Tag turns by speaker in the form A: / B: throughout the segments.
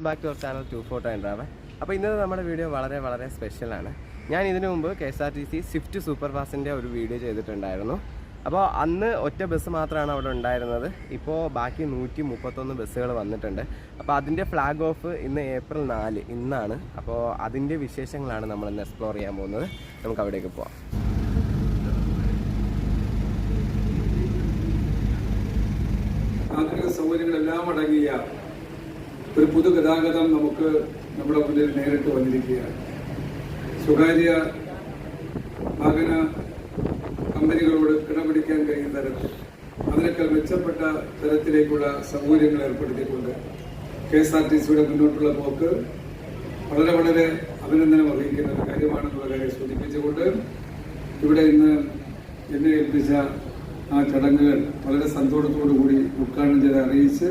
A: Back to our channel 2 and Travel. അപ്പോൾ ഇന്നത്തെ നമ്മുടെ വീഡിയോ വളരെ വളരെ സ്പെഷ്യലാണ്. ഞാൻ ഇതിനു മുമ്പ് KSRTC സ്വിഫ്റ്റ് സൂപ്പർ ഫാസ്റ്റിൻ്റെ ഒരു വീഡിയോ ചെയ്തിട്ടുണ്ടായിരുന്നു. അപ്പോൾ അന്ന് ഒറ്റ ബസ് മാത്രമാണ് അവിടെ ഉണ്ടായിരുന്നത്. ഇപ്പോൾ ബാക്കി 131 ബസ്സുകൾ വന്നിട്ടുണ്ട്. അപ്പോൾ അതിൻ്റെ ഫ്ലാഗ് ഓഫ് ഇന്ന് April 4 ഇന്നാണ്. അപ്പോൾ അതിൻ്റെ വിശേഷങ്ങളാണ് നമ്മളിന്ന് എക്സ്പ്ലോർ ചെയ്യാൻ പോകുന്നത്. നമുക്ക് അവിടേക്ക് പോവാം.
B: ആധുനിക സൗകര്യങ്ങളെല്ലാം അടങ്ങിയ ഒരു പൊതുഗതാഗതം നമുക്ക് നമ്മുടെ മുന്നിൽ നേരിട്ട് വന്നിരിക്കുകയാണ്. സ്വകാര്യ വാഹന കമ്പനികളോട് കിടപിടിക്കാൻ കഴിയുന്ന തരത്തിൽ അതിനേക്കാൾ മെച്ചപ്പെട്ട തരത്തിലേക്കുള്ള സൗകര്യങ്ങൾ ഏർപ്പെടുത്തിക്കൊണ്ട് KSRTCയുടെ മുന്നോട്ടുള്ള പോക്ക് വളരെ വളരെ അഭിനന്ദനം അറിയിക്കുന്ന ഒരു കാര്യമാണെന്നുള്ള കാര്യം സൂചിപ്പിച്ചുകൊണ്ട് ഇവിടെ ഇന്ന് എന്നെ ഏൽപ്പിച്ച ആ ചടങ്ങുകൾ വളരെ സന്തോഷത്തോടുകൂടി ഉദ്ഘാടനം ചെയ്ത് അറിയിച്ച്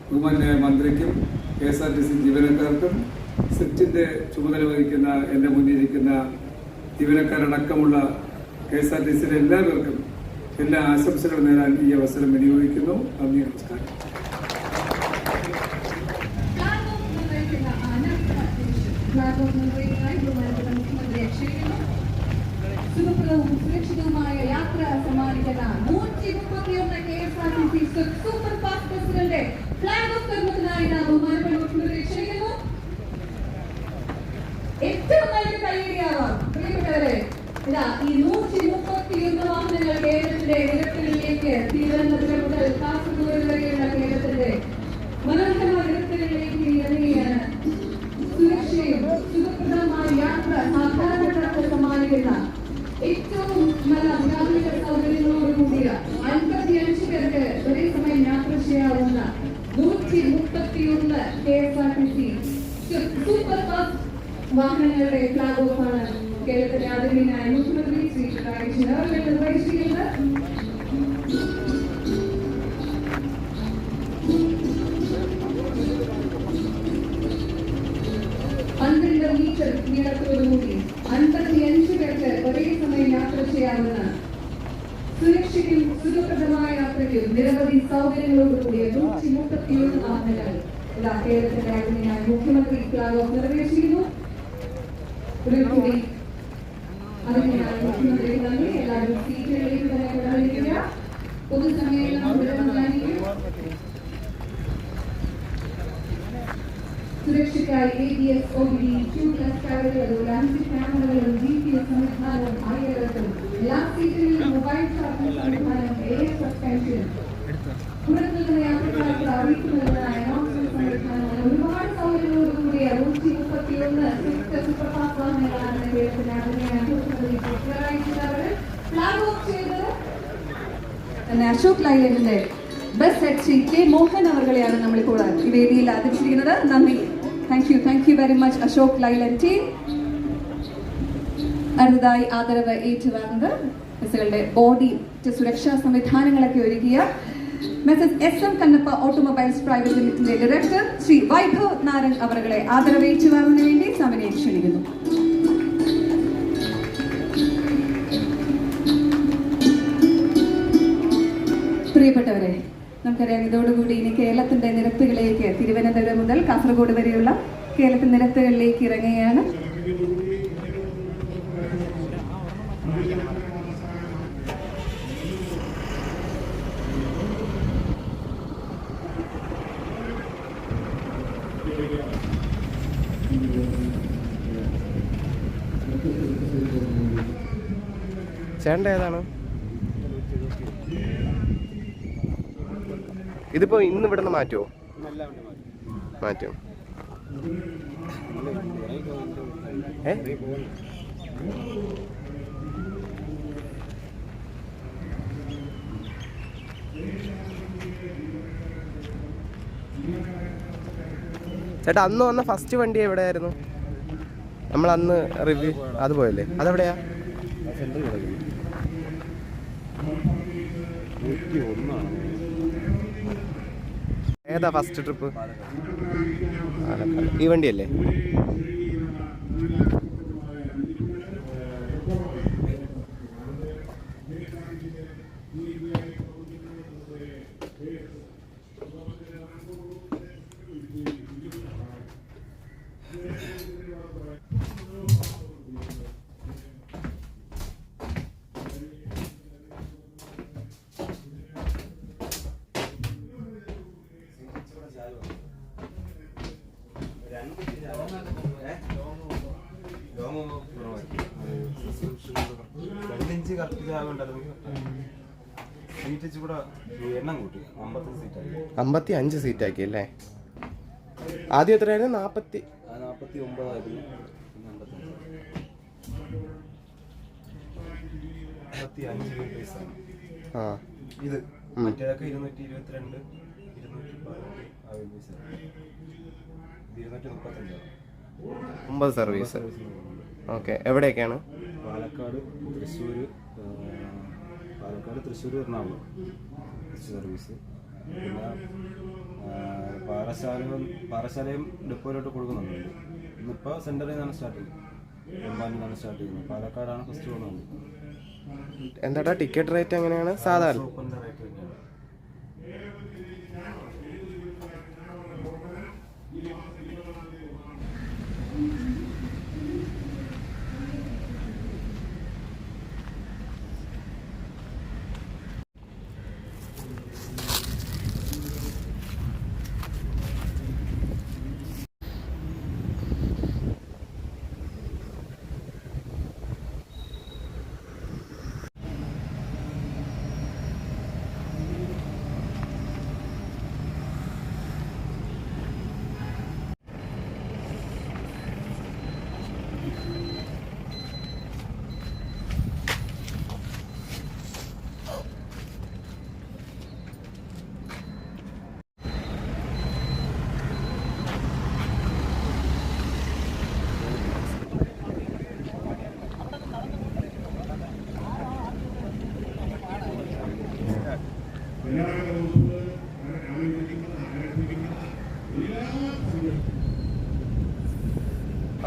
B: ബഹുമാന്യായ മന്ത്രിക്കും KSRTC ജീവനക്കാർക്കും സ്വിഫ്റ്റിന്റെ ചുമതല വഹിക്കുന്ന എന്റെ മുന്നിലിരിക്കുന്ന ജീവനക്കാരടക്കമുള്ള KSRTCയിലെ എല്ലാവർക്കും എല്ലാ ആശംസകളും നേരാൻ ഈ അവസരം വിനിയോഗിക്കുന്നു. നന്ദി, നമസ്കാരം.
C: സുഖപ്രദവും സുരക്ഷിതവുമായ യാത്ര സമ്മാനിക്കുന്ന 131 KSRTC സൂപ്പർ ഫാസ്റ്റ് ബസ്സുകളുടെ ഫ്ലാഗ് ഓഫ് കർമ്മത്തിനായി നാം ബഹുമാനപ്പെട്ട മുഖ്യമന്ത്രിയെ ക്ഷണിക്കുന്നു. ഏറ്റവും നല്ലൊരു കൈയടിയാവാം പ്രിയപ്പെട്ടവരെ. ഇതാ ഈ 131 വാഹനങ്ങൾ കേരളത്തിന്റെ നിരത്തുകളിലേക്ക്, തിരുവനന്തപുരം മുതൽ കാസർഗോഡ് വരെയുള്ള കേരളത്തിന്റെ മനോഹരമായ നിരത്തുകളിലേക്ക് ഇറങ്ങുകയാണ്. സുരക്ഷയും സുഖപ്രദമായ യാത്ര സാധാരണക്കാർക്ക് സമ്മാനിക്കുന്ന ഏറ്റവും നല്ല അത്യാധുനിക സൗകര്യങ്ങളോടുകൂടിയ 55 പേർക്ക് ഒരേ സമയം യാത്ര ചെയ്യാവുന്ന 131 KSRTC സൂപ്പർ ഫാസ്റ്റ് വാഹനങ്ങളുടെ ഫ്ലാഗ് ഓഫാണ് കേരളത്തിലെ ആദരണീയനായ മുഖ്യമന്ത്രി ശ്രീ പിണറായി വിജയൻ അവർ നിർവഹിച്ചിരിക്കുന്നത്. 12 മീറ്റർ നീളത്തോടുകൂടി 55 പേർക്ക് ഒരേ സമയം യാത്ര ചെയ്യാവുന്ന സുരക്ഷയ്ക്കും സുഖപ്രദമായ യാത്രയ്ക്കും നിരവധി സൗകര്യങ്ങളോടുകൂടിയ 131 വാഹനങ്ങൾ ഇതാ കേരളത്തിന്റെ ആദരണീയനായ മുഖ്യമന്ത്രി ഫ്ലാഗ് ഓഫ് നിർവഹിച്ചിരിക്കുന്നു. കൂടി ആദരണീയനായ മുഖ്യമന്ത്രി നന്ദി. എല്ലാവരും സീറ്റുകളിലേക്ക് തന്നെ കൊണ്ടുവരിക. പൊതുസമ്മേളനം സുരക്ഷയ്ക്കായി ABS, OBD, ട്യൂബ്ലെസ് ടയറുകളും ലാൻഡ് ക്യാമറകളും GPS സംവിധാനവും ആയിരത്തും എല്ലാ സീറ്റുകളിലും മൊബൈൽ ചാർജിംഗ് സംവിധാനം, എയർ സസ്പെൻഷൻ, പുറത്തുനിൽക്കുന്ന യാത്രക്കാർക്ക് അറിയിക്കുന്നതിനായ അനൗൺസ്മെന്റ് സംവിധാനം, ഒരുപാട് സൗകര്യങ്ങളോടുകൂടിയ 131 സ്വിഫ്റ്റ് സൂപ്പർ ഫാസ്റ്റ് വാഹനങ്ങളാണ് കേരളത്തിന്റെ ആദരണീയനായ മുഖ്യമന്ത്രി പിണറായി വിജയൻ ഫ്ലാഗ് ഓഫ് ചെയ്തത്. അശോക് ലൈലൻഡിന്റെ bus head Shri K. Mohan അവർകളെയാണ് നമ്മളിപ്പോൾ ഈ വേദിയിൽ ആദരിച്ചിരിക്കുന്നത്. നന്ദി. Thank you very much Ashok Leyland team. അടുത്തതായി ആദരവ് ഏറ്റുവാങ്ങുന്നത് ബസ്സുകളുടെ ബോഡി സുരക്ഷാ സംവിധാനങ്ങളൊക്കെ ഒരുക്കിയ മെസ്സേജ് SM കണ്ണപ്പ ഓട്ടോമൊബൈൽസ് പ്രൈവറ്റ് ലിമിറ്റഡിന്റെ ഡയറക്ടർ ശ്രീ വൈഭവ് നാരൻ അവരുടെ ആദരവ് ഏറ്റുവാങ്ങുന്നതിന് വേണ്ടി സമിതിയെ ക്ഷണിക്കുന്നു. പ്രിയപ്പെട്ടവരെ, നമുക്കറിയാം ഇതോടുകൂടി ഇനി കേരളത്തിന്റെ നിരത്തുകളിലേക്ക്, തിരുവനന്തപുരം മുതൽ കാസർഗോഡ് വരെയുള്ള കേരളത്തിന്റെ നിരത്തുകളിലേക്ക് ഇറങ്ങുകയാണ്.
A: ചേട്ടൻ്റെ ഏതാണ്? ഇതിപ്പോ ഇന്ന് ഇവിടുന്ന് മാറ്റുമോ? മാറ്റും. ചേട്ടാ, അന്ന് വന്ന ഫസ്റ്റ് വണ്ടി എവിടെയായിരുന്നു? നമ്മൾ അന്ന് റിവ്യൂ അത് പോയല്ലേ, അതെവിടെയാ? ഏതാ ഫസ്റ്റ് ട്രിപ്പ്? ഈ വണ്ടിയല്ലേ?
D: സീറ്റ് കറക്റ്റ് ആകുന്നുണ്ടായിരുന്നു. സീറ്റ് കൂടെ എണ്ണം കൂട്ടി 55 സീറ്റായി.
A: 55 സീറ്റാക്കി അല്ലേ? ആദ്യം എത്രയായിരുന്നു? 49
D: ആയിരുന്നു. 55 പൈസയാണ്.
A: ആ
D: ഇത് മറ്റേതൊക്കെ 222 210 ആ പൈസ. 235
A: 9 സർവീസ്. ഓക്കെ, എവിടെയൊക്കെയാണ്?
D: പാലക്കാട്, തൃശ്ശൂർ, എറണാകുളം സർവീസ്. പിന്നെ പാറശാലയും ഡെപ്പോയിലോട്ട് കൊടുക്കുന്നുണ്ട്. ഇന്നിപ്പോൾ സെൻറ്ററിൽ നിന്നാണ് സ്റ്റാർട്ട് ചെയ്യുന്നത്, എമ്പാനിൽ നിന്നാണ് സ്റ്റാർട്ട് ചെയ്യുന്നത്. പാലക്കാടാണ് ഫസ്റ്റ് പോകുന്നത്.
A: എന്താ ടിക്കറ്റ് റേറ്റ് എങ്ങനെയാണ്? സാധാരണ
D: സൂപ്പറിൻ്റെ റേറ്റ് തന്നെയാണ്.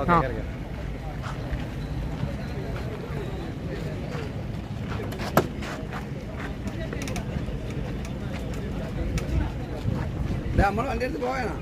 A: ഓക്കെ, കയറിക്കോ.
E: നമ്മൾ വണ്ടി എടുത്ത് പോകണം.